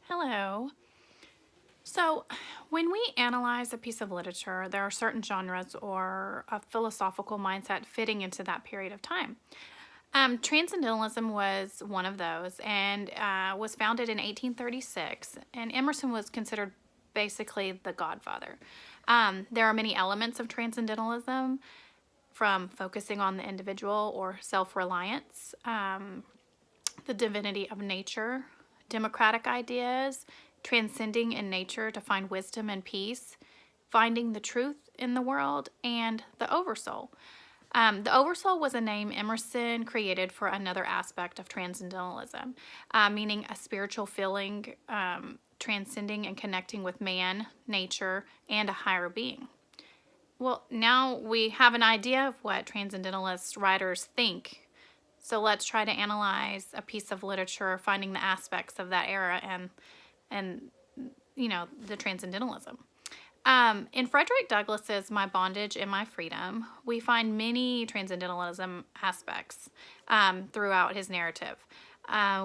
Hello. So, when we analyze a piece of literature, there are certain genres or a philosophical mindset fitting into that period of time. Transcendentalism was one of those and was founded in 1836, and Emerson was considered basically the godfather. There are many elements of transcendentalism, from focusing on the individual or self reliance, the divinity of nature, democratic ideas, transcending in nature to find wisdom and peace, finding the truth in the world, and the oversoul. The oversoul was a name Emerson created for another aspect of transcendentalism, meaning a spiritual feeling, transcending and connecting with man, nature, and a higher being. Well, now we have an idea of what transcendentalist writers think. So let's try to analyze a piece of literature, finding the aspects of that era and the transcendentalism. In Frederick Douglass's My Bondage and My Freedom, we find many transcendentalism aspects throughout his narrative.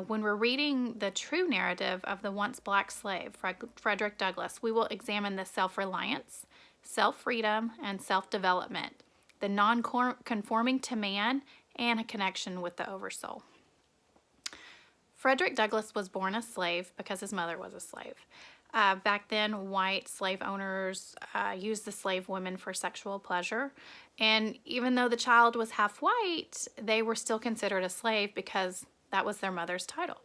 When we're reading the true narrative of the once black slave, Frederick Douglass, we will examine the self-reliance, self-freedom, and self-development, the non-conforming to man, and a connection with the oversoul. Frederick Douglass was born a slave because his mother was a slave. Back then, white slave owners used the slave women for sexual pleasure. And even though the child was half white, they were still considered a slave because that was their mother's title.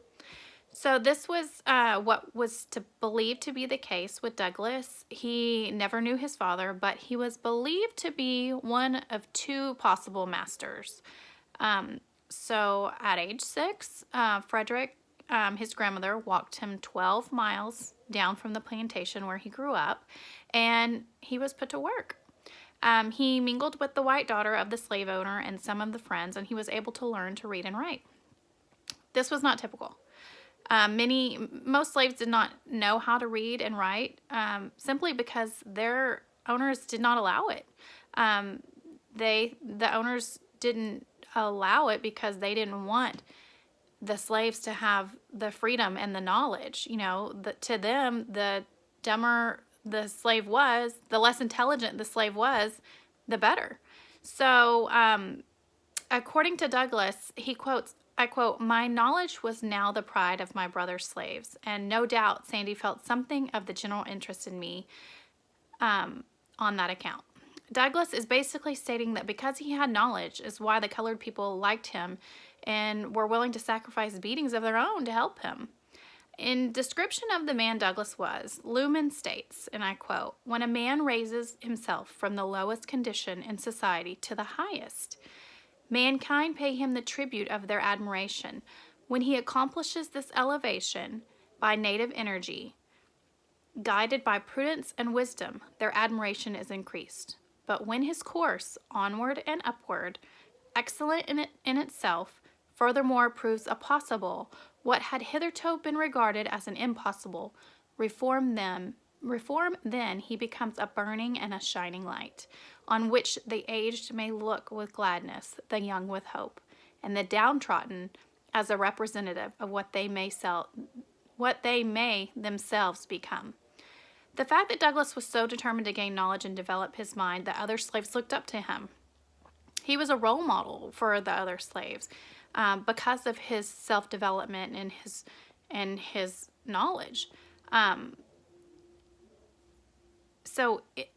So this was what was believed to be the case with Douglass. He never knew his father, but he was believed to be one of two possible masters. So at age 6, Frederick, his grandmother, walked him 12 miles down from the plantation where he grew up, and he was put to work. He mingled with the white daughter of the slave owner and some of the friends, and he was able to learn to read and write. This was not typical. Most slaves did not know how to read and write, simply because their owners did not allow it. The owners didn't allow it because they didn't want the slaves to have the freedom and the knowledge. To them, the dumber the slave was, the less intelligent the slave was, the better. So, according to Douglass, he quotes, I quote, "My knowledge was now the pride of my brother's slaves, and no doubt Sandy felt something of the general interest in me on that account." Douglass is basically stating that because he had knowledge is why the colored people liked him and were willing to sacrifice beatings of their own to help him. In description of the man Douglass was, Luhmann states, and I quote, "When a man raises himself from the lowest condition in society to the highest, mankind pay him the tribute of their admiration. When he accomplishes this elevation by native energy, guided by prudence and wisdom, their admiration is increased. But when his course, onward and upward, excellent in itself, furthermore proves a possible, what had hitherto been regarded as an impossible, reform then he becomes a burning and a shining light, on which the aged may look with gladness, the young with hope, and the downtrodden as a representative of what they may themselves become." The fact that Douglass was so determined to gain knowledge and develop his mind that other slaves looked up to him. He was a role model for the other slaves because of his self-development and his knowledge.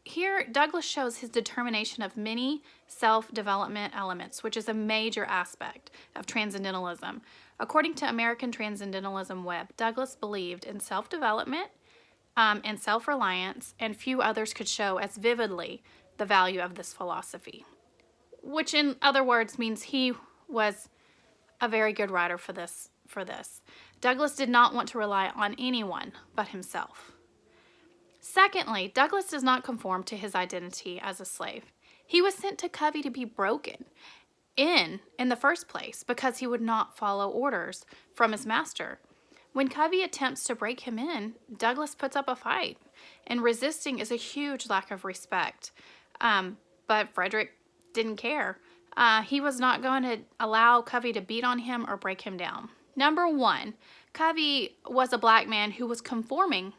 Here, Douglass shows his determination of many self-development elements, which is a major aspect of transcendentalism. According to American Transcendentalism Web, Douglass believed in self-development and self-reliance, and few others could show as vividly the value of this philosophy, which in other words means he was a very good writer for this. Douglass did not want to rely on anyone but himself. Secondly, Douglass does not conform to his identity as a slave. He was sent to Covey to be broken in the first place because he would not follow orders from his master. When Covey attempts to break him in, Douglass puts up a fight, and resisting is a huge lack of respect. But Frederick didn't care. He was not going to allow Covey to beat on him or break him down. Number one, Covey was a black man who was conforming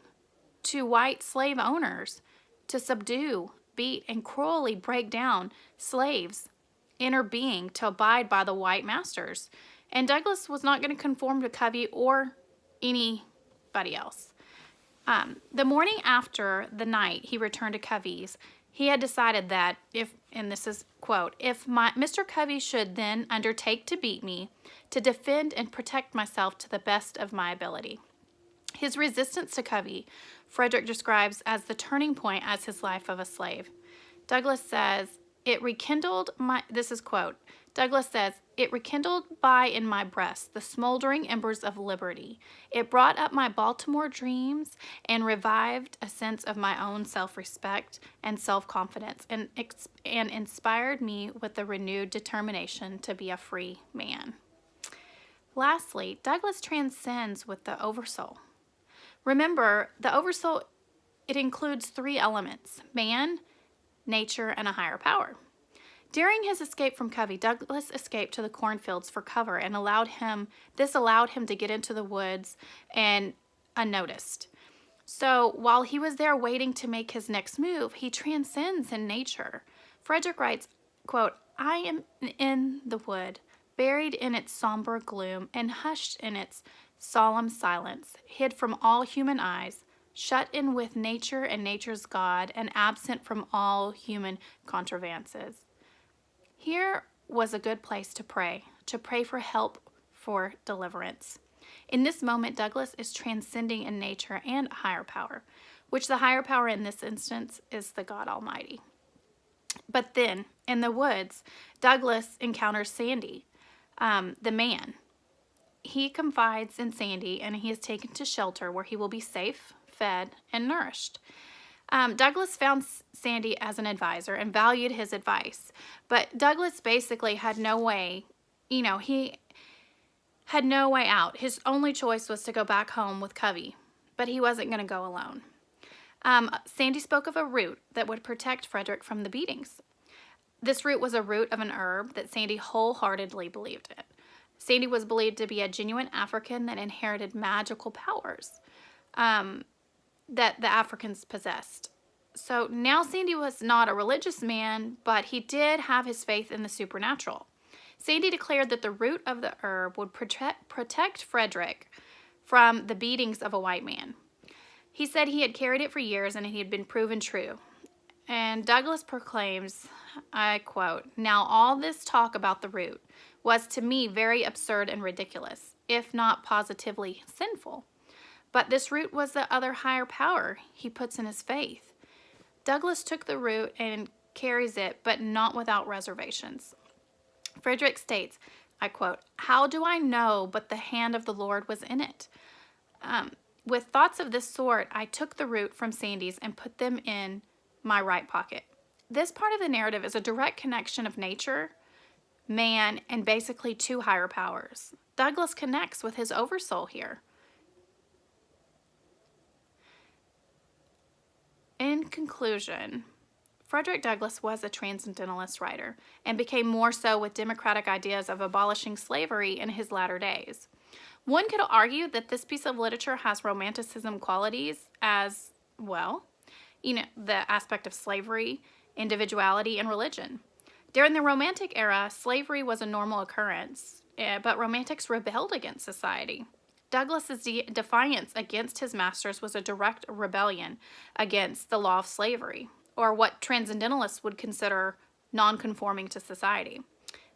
to white slave owners to subdue, beat, and cruelly break down slaves' inner being to abide by the white masters. And Douglass was not going to conform to Covey or anybody else. The morning after the night he returned to Covey's, he had decided that if, and this is quote, if Mr. Covey should then undertake to beat me, to defend and protect myself to the best of my ability. His resistance to Covey, Frederick describes as the turning point as his life of a slave. Douglass says, it rekindled my, this is quote, Douglass says, it rekindled by in my breast the smoldering embers of liberty. It brought up my Baltimore dreams and revived a sense of my own self-respect and self-confidence and inspired me with a renewed determination to be a free man. Lastly, Douglass transcends with the oversoul. Remember, the oversoul, it includes three elements: man, nature, and a higher power. During his escape from Covey, Douglass escaped to the cornfields for cover and allowed him to get into the woods and unnoticed. So while he was there waiting to make his next move, he transcends in nature. Frederick writes, quote, I am in the wood, buried in its somber gloom and hushed in its solemn silence, hid from all human eyes, shut in with nature and nature's God, and absent from all human contrivances. Here was a good place to pray for help, for deliverance. In this moment, Douglass is transcending in nature and a higher power, which the higher power in this instance is the God Almighty. But then, in the woods, Douglass encounters Sandy, the man. He confides in Sandy, and he is taken to shelter where he will be safe, fed, and nourished. Douglass found Sandy as an advisor and valued his advice, but Douglass basically had no way, he had no way out. His only choice was to go back home with Covey, but he wasn't going to go alone. Sandy spoke of a root that would protect Frederick from the beatings. This root was a root of an herb that Sandy wholeheartedly believed in. Sandy was believed to be a genuine African that inherited magical powers that the Africans possessed. So now Sandy was not a religious man, but he did have his faith in the supernatural. Sandy declared that the root of the herb would protect Frederick from the beatings of a white man. He said he had carried it for years and he had been proven true. And Douglass proclaims, I quote, now all this talk about the root was to me very absurd and ridiculous, if not positively sinful. But this root was the other higher power he puts in his faith. Douglass took the root and carries it, but not without reservations. Frederick states, I quote, how do I know but the hand of the Lord was in it? With thoughts of this sort, I took the root from Sandy's and put them in my right pocket. This part of the narrative is a direct connection of nature, man, and basically two higher powers. Douglass connects with his oversoul here. In conclusion, Frederick Douglass was a transcendentalist writer and became more so with democratic ideas of abolishing slavery in his latter days. One could argue that this piece of literature has romanticism qualities as well, the aspect of slavery, individuality, and religion. During the Romantic era, slavery was a normal occurrence, but Romantics rebelled against society. Douglass's defiance against his masters was a direct rebellion against the law of slavery, or what Transcendentalists would consider non-conforming to society.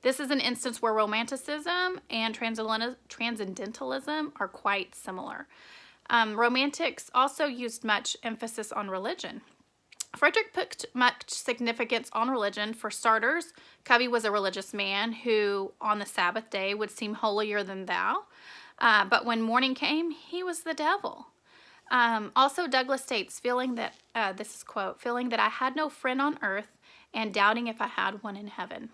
This is an instance where Romanticism and Transcendentalism are quite similar. Romantics also used much emphasis on religion. Frederick put much significance on religion. For starters, Covey was a religious man who, on the Sabbath day, would seem holier than thou. But when morning came, he was the devil. Also, Douglass states, feeling that I had no friend on earth and doubting if I had one in heaven.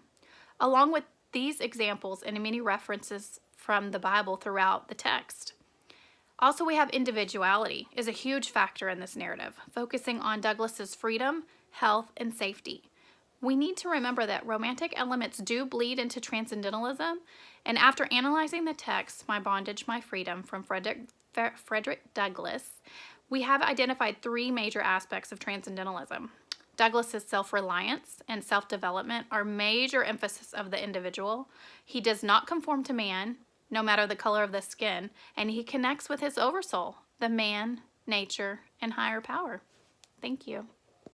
Along with these examples and many references from the Bible throughout the text. Also, we have individuality is a huge factor in this narrative, focusing on Douglass's freedom, health, and safety. we need to remember that romantic elements do bleed into transcendentalism. And after analyzing the text, My Bondage, My Freedom, from Frederick Douglass, we have identified three major aspects of transcendentalism. Douglass's self-reliance and self-development are major emphasis of the individual. He does not conform to man, no matter the color of the skin, and he connects with his oversoul, the man, nature, and higher power. Thank you.